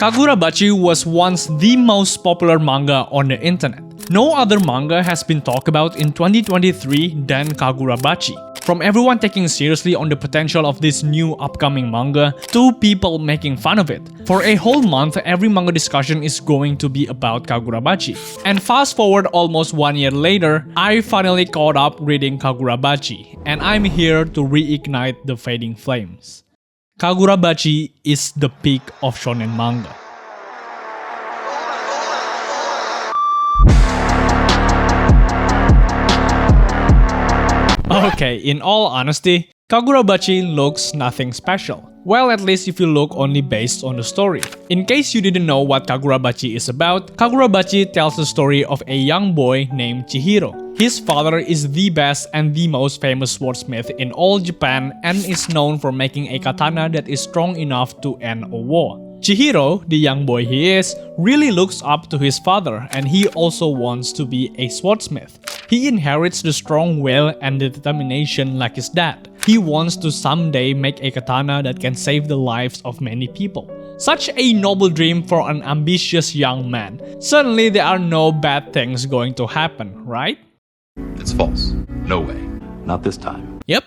Kagurabachi was once the most popular manga on the internet. No other manga has been talked about in 2023 than Kagurabachi. From everyone taking seriously on the potential of this new upcoming manga, to people making fun of it. For a whole month, every manga discussion is going to be about Kagurabachi. And fast forward almost 1 year later, I finally caught up reading Kagurabachi, and I'm here to reignite the fading flames. Kagurabachi is the peak of shonen manga. Okay, in all honesty, Kagurabachi looks nothing special. Well, at least if you look only based on the story. In case you didn't know what Kagurabachi is about, Kagurabachi tells the story of a young boy named Chihiro. His father is the best and the most famous swordsmith in all Japan and is known for making a katana that is strong enough to end a war. Chihiro, the young boy he is, really looks up to his father and he also wants to be a swordsmith. He inherits the strong will and the determination like his dad. He wants to someday make a katana that can save the lives of many people. Such a noble dream for an ambitious young man. Certainly there are no bad things going to happen, right? It's false. No way. Not this time. Yep,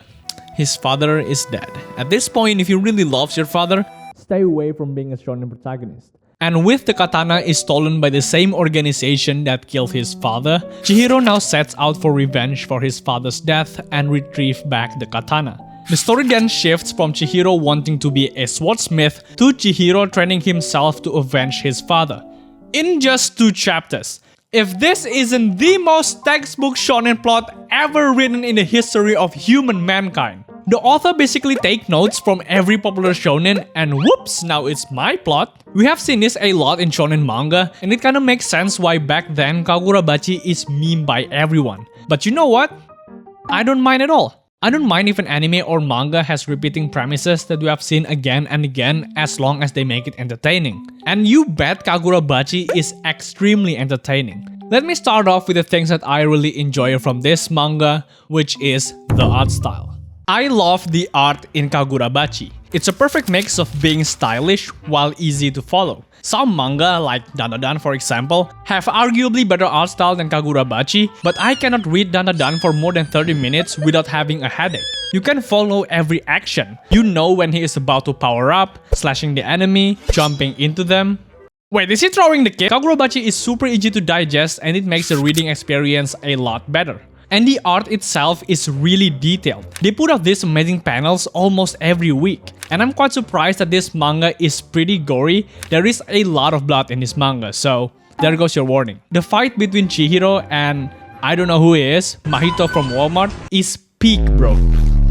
his father is dead. At this point, if you really love your father, stay away from being a shonen protagonist. And with the katana is stolen by the same organization that killed his father, Chihiro now sets out for revenge for his father's death and retrieve back the katana. The story then shifts from Chihiro wanting to be a swordsmith to Chihiro training himself to avenge his father. In just 2 chapters. If this isn't the most textbook shonen plot ever written in the history of human mankind. The author basically takes notes from every popular shonen and whoops, now it's my plot. We have seen this a lot in shonen manga and it kinda makes sense why back then Kagurabachi is memed by everyone. But you know what? I don't mind at all. I don't mind if an anime or manga has repeating premises that we have seen again and again as long as they make it entertaining. And you bet Kagurabachi is extremely entertaining. Let me start off with the things that I really enjoy from this manga, which is the art style. I love the art in Kagurabachi. It's a perfect mix of being stylish while easy to follow. Some manga, like Dandadan for example, have arguably better art style than Kagurabachi, but I cannot read Dandadan for more than 30 minutes without having a headache. You can follow every action. You know when he is about to power up, slashing the enemy, jumping into them. Wait, is he throwing the kick? Kagurabachi is super easy to digest and it makes the reading experience a lot better. And the art itself is really detailed. They put out these amazing panels almost every week. And I'm quite surprised that this manga is pretty gory. There is a lot of blood in this manga, so there goes your warning. The fight between Chihiro and I don't know who he is, Mahito from Walmart, is peak, bro.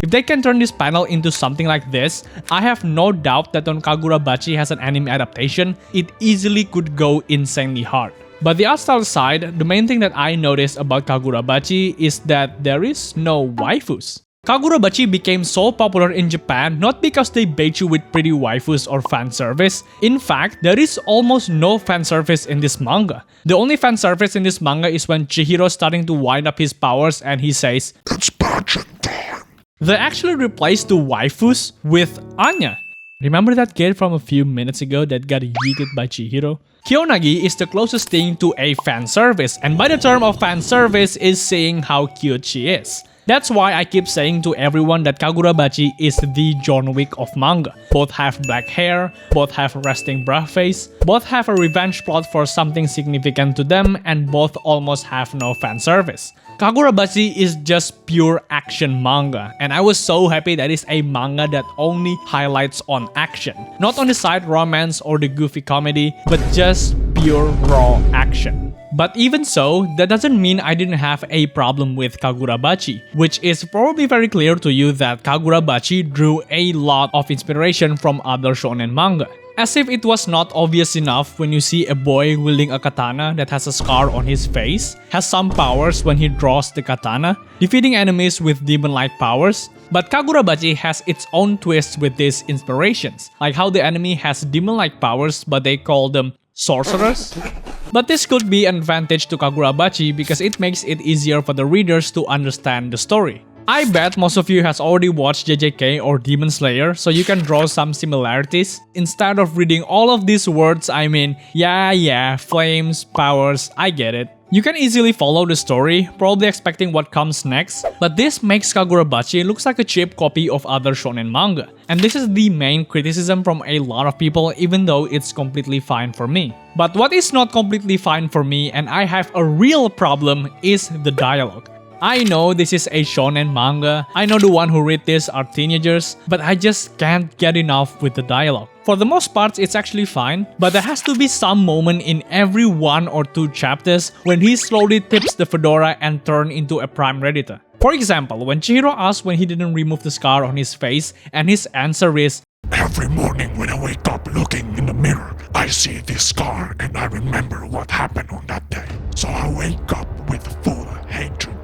If they can turn this panel into something like this, I have no doubt that when Kagurabachi has an anime adaptation, it easily could go insanely hard. But the art style aside, the main thing that I noticed about Kagurabachi is that there is no waifus. Kagurabachi became so popular in Japan not because they bait you with pretty waifus or fan service. In fact, there is almost no fan service in this manga. The only fan service in this manga is when Chihiro starting to wind up his powers and he says, "It's pageant time." They actually replaced the waifus with Anya. Remember that kid from a few minutes ago that got yeeted by Chihiro? Kyonagi is the closest thing to a fan service, and by the term of fan service is saying how cute she is. That's why I keep saying to everyone that Kagurabachi is the John Wick of manga. Both have black hair, both have resting bra face, both have a revenge plot for something significant to them, and both almost have no fan service. Kagurabachi is just pure action manga, and I was so happy that it's a manga that only highlights on action. Not on the side romance or the goofy comedy, but just pure raw action. But even so, that doesn't mean I didn't have a problem with Kagurabachi, which is probably very clear to you that Kagurabachi drew a lot of inspiration from other shonen manga. As if it was not obvious enough when you see a boy wielding a katana that has a scar on his face, has some powers when he draws the katana, defeating enemies with demon-like powers. But Kagurabachi has its own twists with these inspirations, like how the enemy has demon-like powers but they call them sorcerers. But this could be an advantage to Kagurabachi because it makes it easier for the readers to understand the story. I bet most of you has already watched JJK or Demon Slayer, so you can draw some similarities. Instead of reading all of these words, I mean, yeah, flames, powers, I get it. You can easily follow the story, probably expecting what comes next, but this makes Kagurabachi looks like a cheap copy of other shonen manga. And this is the main criticism from a lot of people, even though it's completely fine for me. But what is not completely fine for me, and I have a real problem, is the dialogue. I know this is a shonen manga, I know the one who read this are teenagers, but I just can't get enough with the dialogue. For the most part, it's actually fine, but there has to be some moment in every 1 or 2 chapters when he slowly tips the fedora and turns into a prime predator. For example, when Chihiro asks when he didn't remove the scar on his face, and his answer is, "Every morning when I wake up looking in the mirror, I see this scar and I remember what happened on that day. So I wake up with full hatred."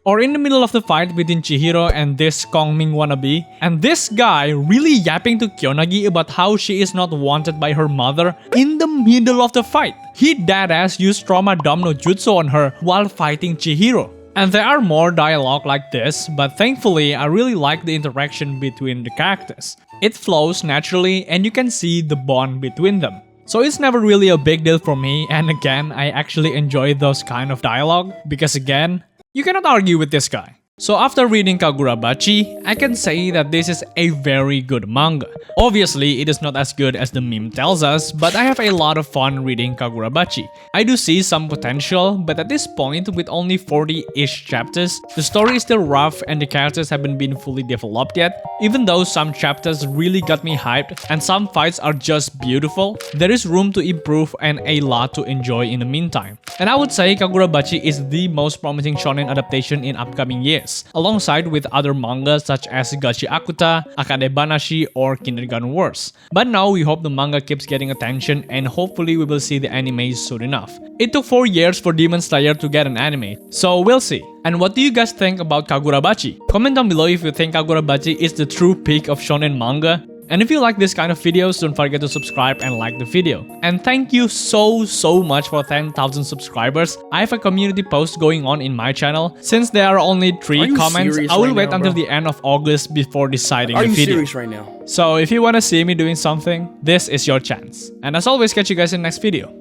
Or in the middle of the fight between Chihiro and this Kongming wannabe, and this guy really yapping to Kyonagi about how she is not wanted by her mother in the middle of the fight. He deadass used Trauma Dom no Jutsu on her while fighting Chihiro. And there are more dialogue like this, but thankfully I really like the interaction between the characters. It flows naturally and you can see the bond between them. So it's never really a big deal for me, and again, I actually enjoy those kind of dialogue because again, you cannot argue with this guy. So after reading Kagurabachi, I can say that this is a very good manga. Obviously, it is not as good as the meme tells us, but I have a lot of fun reading Kagurabachi. I do see some potential, but at this point, with only 40-ish chapters, the story is still rough and the characters haven't been fully developed yet. Even though some chapters really got me hyped and some fights are just beautiful, there is room to improve and a lot to enjoy in the meantime. And I would say Kagurabachi is the most promising shonen adaptation in upcoming years, alongside with other mangas such as Gachi Akuta, Akane Banashi, or Kindergarten Wars. But now we hope the manga keeps getting attention and hopefully we will see the anime soon enough. It took 4 years for Demon Slayer to get an anime, so we'll see. And what do you guys think about Kagurabachi? Comment down below if you think Kagurabachi is the true peak of shonen manga. And if you like this kind of videos, don't forget to subscribe and like the video. And thank you so much for 10,000 subscribers. I have a community post going on in my channel. Since there are only 3 comments, I will wait until the end of August before deciding the video. Are you serious right now? So if you want to see me doing something, this is your chance. And as always, catch you guys in the next video.